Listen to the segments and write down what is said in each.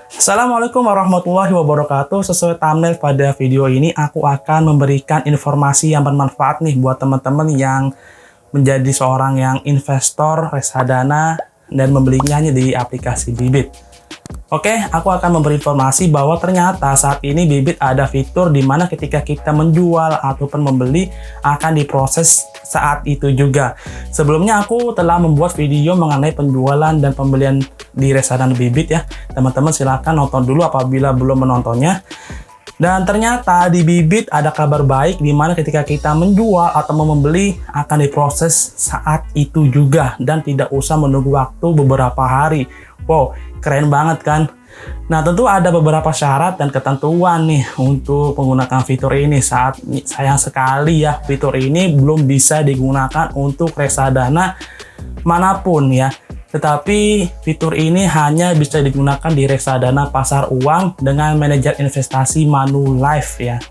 Assalamualaikum warahmatullahi wabarakatuh. Sesuai thumbnail pada video ini, aku akan memberikan informasi yang bermanfaat nih buat teman-teman yang menjadi seorang yang investor reksadana dan membelinya hanya di aplikasi Bibit. Oke, aku akan memberi informasi bahwa ternyata saat ini Bibit ada fitur di mana ketika kita menjual ataupun membeli akan diproses saat itu juga. Sebelumnya aku telah membuat video mengenai penjualan dan pembelian di reksadana Bibit ya. Teman-teman silahkan nonton dulu apabila belum menontonnya. Dan ternyata di Bibit ada kabar baik di mana ketika kita menjual atau membeli akan diproses saat itu juga dan tidak usah menunggu waktu beberapa hari. Wow, keren banget kan? Nah, tentu ada beberapa syarat dan ketentuan nih untuk menggunakan fitur ini. Sayang sekali ya, fitur ini belum bisa digunakan untuk reksadana manapun ya. Tetapi fitur ini hanya bisa digunakan di reksadana pasar uang dengan manajer investasi Manulife ya.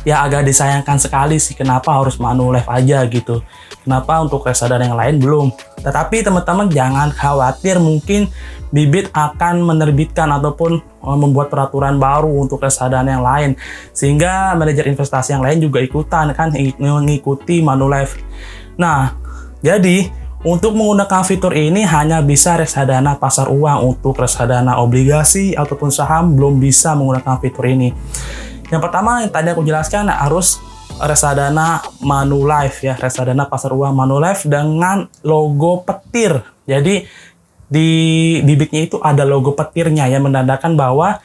Ya agak disayangkan sekali sih kenapa harus Manulife aja gitu. Kenapa untuk reksadana yang lain belum? Tetapi teman-teman jangan khawatir, mungkin Bibit akan menerbitkan ataupun membuat peraturan baru untuk reksadana yang lain. Sehingga manajer investasi yang lain juga ikutan kan mengikuti Manulife. Nah, jadi untuk menggunakan fitur ini hanya bisa reksadana pasar uang. Untuk reksadana obligasi ataupun saham belum bisa menggunakan fitur ini. Yang pertama yang tadi aku jelaskan harus reksadana Manulife ya, reksadana pasar uang Manulife dengan logo petir. Jadi di bibitnya itu ada logo petirnya yang menandakan bahwa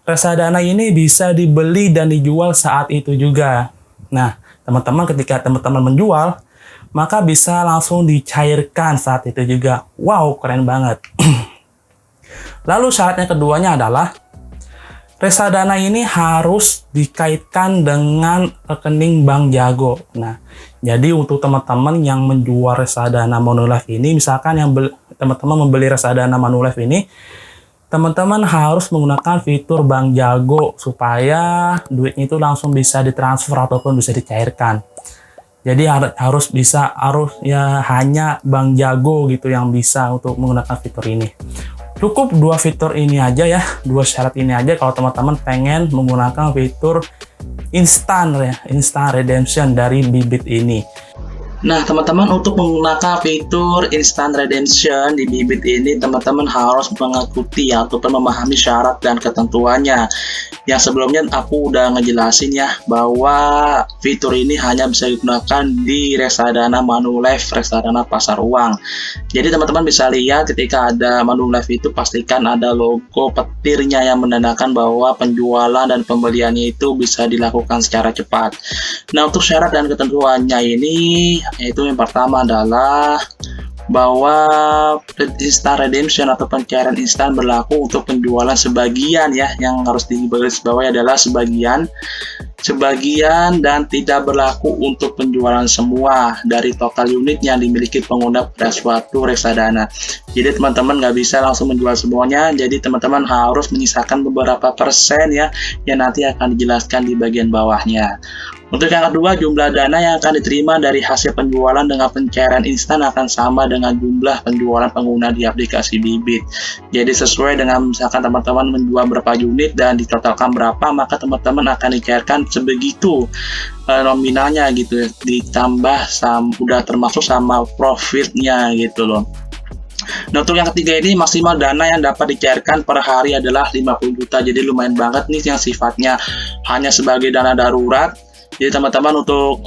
reksadana ini bisa dibeli dan dijual saat itu juga. Nah, teman-teman ketika teman-teman menjual, maka bisa langsung dicairkan saat itu juga. Wow, keren banget. Lalu syaratnya keduanya adalah reksadana ini harus dikaitkan dengan rekening Bank Jago. Nah, jadi untuk teman-teman yang menjual reksadana Manulife ini, misalkan yang teman-teman membeli reksadana Manulife ini, teman-teman harus menggunakan fitur Bank Jago supaya duitnya itu langsung bisa ditransfer ataupun bisa dicairkan. Jadi harus ya hanya Bank Jago gitu yang bisa untuk menggunakan fitur ini. Cukup dua fitur ini aja ya, dua syarat ini aja kalau teman-teman pengen menggunakan fitur instant redemption dari Bibit ini. Nah, teman-teman untuk menggunakan fitur instant redemption di Bibit ini, teman-teman harus mengikuti ataupun memahami syarat dan ketentuannya. Yang sebelumnya aku udah ngejelasin ya bahwa fitur ini hanya bisa digunakan di reksadana Manulife, reksadana pasar uang. Jadi teman-teman bisa lihat ketika ada Manulife itu pastikan ada logo petirnya yang menandakan bahwa penjualan dan pembeliannya itu bisa dilakukan secara cepat. Nah, untuk syarat dan ketentuannya ini yaitu yang pertama adalah bahwa instant redemption atau pencairan instan berlaku untuk penjualan sebagian ya, yang harus digarisbawahi adalah sebagian dan tidak berlaku untuk penjualan semua dari total unit yang dimiliki pengguna pada suatu reksadana. Jadi teman-teman nggak bisa langsung menjual semuanya, jadi teman-teman harus menyisakan beberapa persen ya, yang nanti akan dijelaskan di bagian bawahnya. Untuk yang kedua, jumlah dana yang akan diterima dari hasil penjualan dengan pencairan instan akan sama dengan jumlah penjualan pengguna di aplikasi Bibit. Jadi sesuai dengan misalkan teman-teman menjual berapa unit dan ditotalkan berapa, maka teman-teman akan dicairkan sebegitu nominalnya gitu ya, ditambah udah termasuk sama profitnya gitu loh. Nah, untuk yang ketiga ini maksimal dana yang dapat dicairkan per hari adalah 50 juta. Jadi lumayan banget nih yang sifatnya hanya sebagai dana darurat. Jadi teman-teman untuk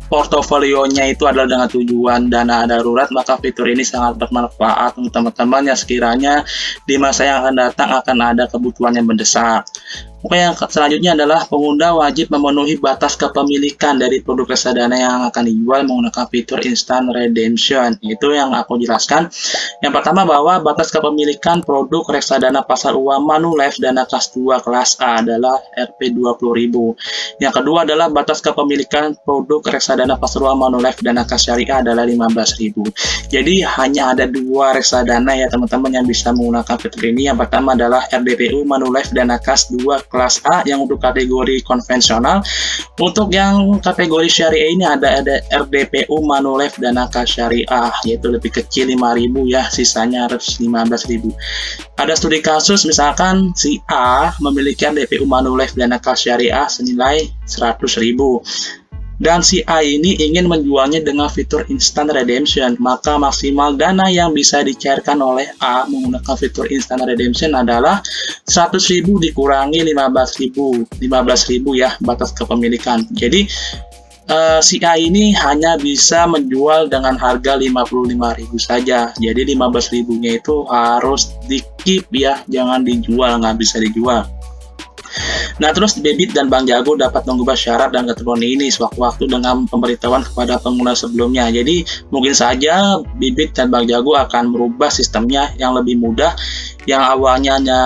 portofolionya itu adalah dengan tujuan dana darurat, maka fitur ini sangat bermanfaat untuk teman-teman yang sekiranya di masa yang akan datang akan ada kebutuhan yang mendesak. Oke, yang selanjutnya adalah pengguna wajib memenuhi batas kepemilikan dari produk reksadana yang akan dijual menggunakan fitur instant redemption. Itu yang aku jelaskan. Yang pertama bahwa batas kepemilikan produk reksadana pasar uang Manulife Dana Kas 2 kelas A adalah Rp20.000. Yang kedua adalah batas kepemilikan produk reksadana pasar uang Manulife Dana Kas Syariah adalah Rp15.000. Jadi hanya ada dua reksadana ya teman-teman yang bisa menggunakan fitur ini. Yang pertama adalah RDPU Manulife Dana Kas 2 kelas A yang untuk kategori konvensional. Untuk yang kategori syariah ini ada RDPU Manulife Dana Kas Syariah, yaitu lebih kecil 5.000 ya, sisanya harus 15.000. Ada studi kasus misalkan si A memiliki RDPU Manulife Dana Kas Syariah senilai 100.000. Dan si A ini ingin menjualnya dengan fitur instant redemption, maka maksimal dana yang bisa dicairkan oleh A menggunakan fitur instant redemption adalah 100.000 dikurangi 15.000 ya, batas kepemilikan. Jadi si A ini hanya bisa menjual dengan harga 55.000 saja. Jadi 15.000-nya itu harus di-keep ya, jangan dijual, nggak bisa dijual. Nah, terus Bibit dan Bang Jago dapat mengubah syarat dan ketentuan ini sewaktu-waktu dengan pemberitahuan kepada pengguna sebelumnya. Jadi, mungkin saja Bibit dan Bang Jago akan merubah sistemnya yang lebih mudah, yang awalnya hanya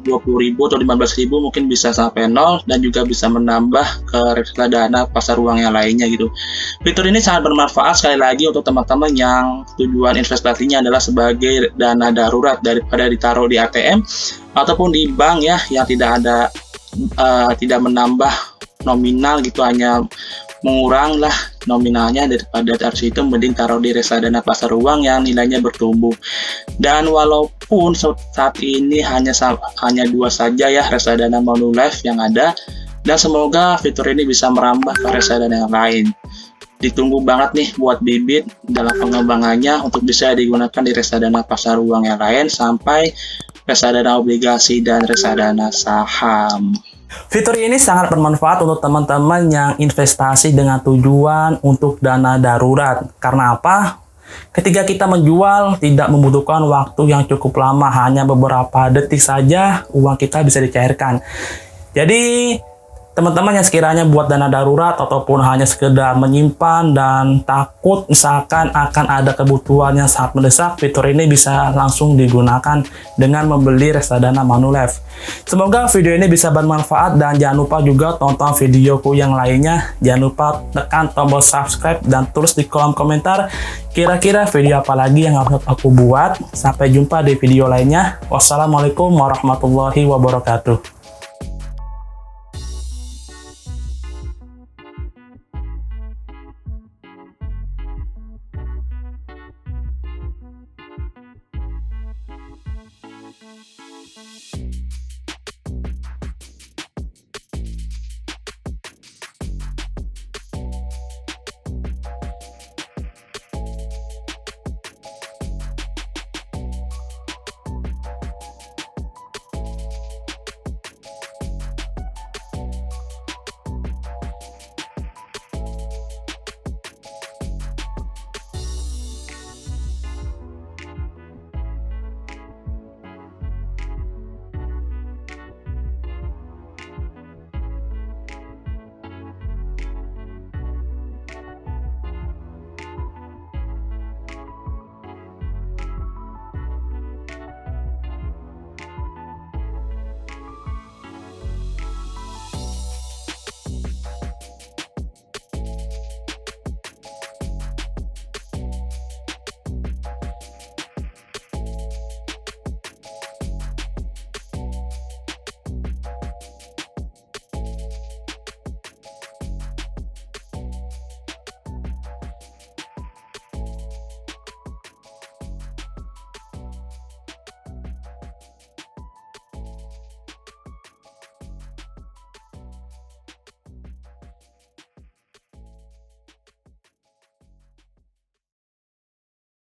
20.000 atau 15.000 mungkin bisa sampai 0 dan juga bisa menambah ke reksadana pasar uang yang lainnya gitu. Fitur ini sangat bermanfaat sekali lagi untuk teman-teman yang tujuan investasinya adalah sebagai dana darurat daripada ditaruh di ATM ataupun di bank ya, yang tidak menambah nominal gitu, hanya mengurang lah nominalnya. Daripada dari situ mending taruh di reksadana pasar uang yang nilainya bertumbuh. Dan walaupun saat ini hanya 2 saja ya reksadana Manulife yang ada, dan semoga fitur ini bisa merambah ke reksadana yang lain. Ditunggu banget nih buat Bibit dalam pengembangannya untuk bisa digunakan di reksadana pasar uang yang lain sampai reksadana obligasi dan reksadana saham. Fitur ini sangat bermanfaat untuk teman-teman yang investasi dengan tujuan untuk dana darurat. Karena apa? Ketika kita menjual tidak membutuhkan waktu yang cukup lama, hanya beberapa detik saja uang kita bisa dicairkan. Jadi teman-teman yang sekiranya buat dana darurat ataupun hanya sekedar menyimpan dan takut misalkan akan ada kebutuhan yang sangat mendesak, fitur ini bisa langsung digunakan dengan membeli reksadana Manulife. Semoga video ini bisa bermanfaat dan jangan lupa juga tonton videoku yang lainnya. Jangan lupa tekan tombol subscribe dan tulis di kolom komentar kira-kira video apa lagi yang harus aku buat. Sampai jumpa di video lainnya. Wassalamualaikum warahmatullahi wabarakatuh.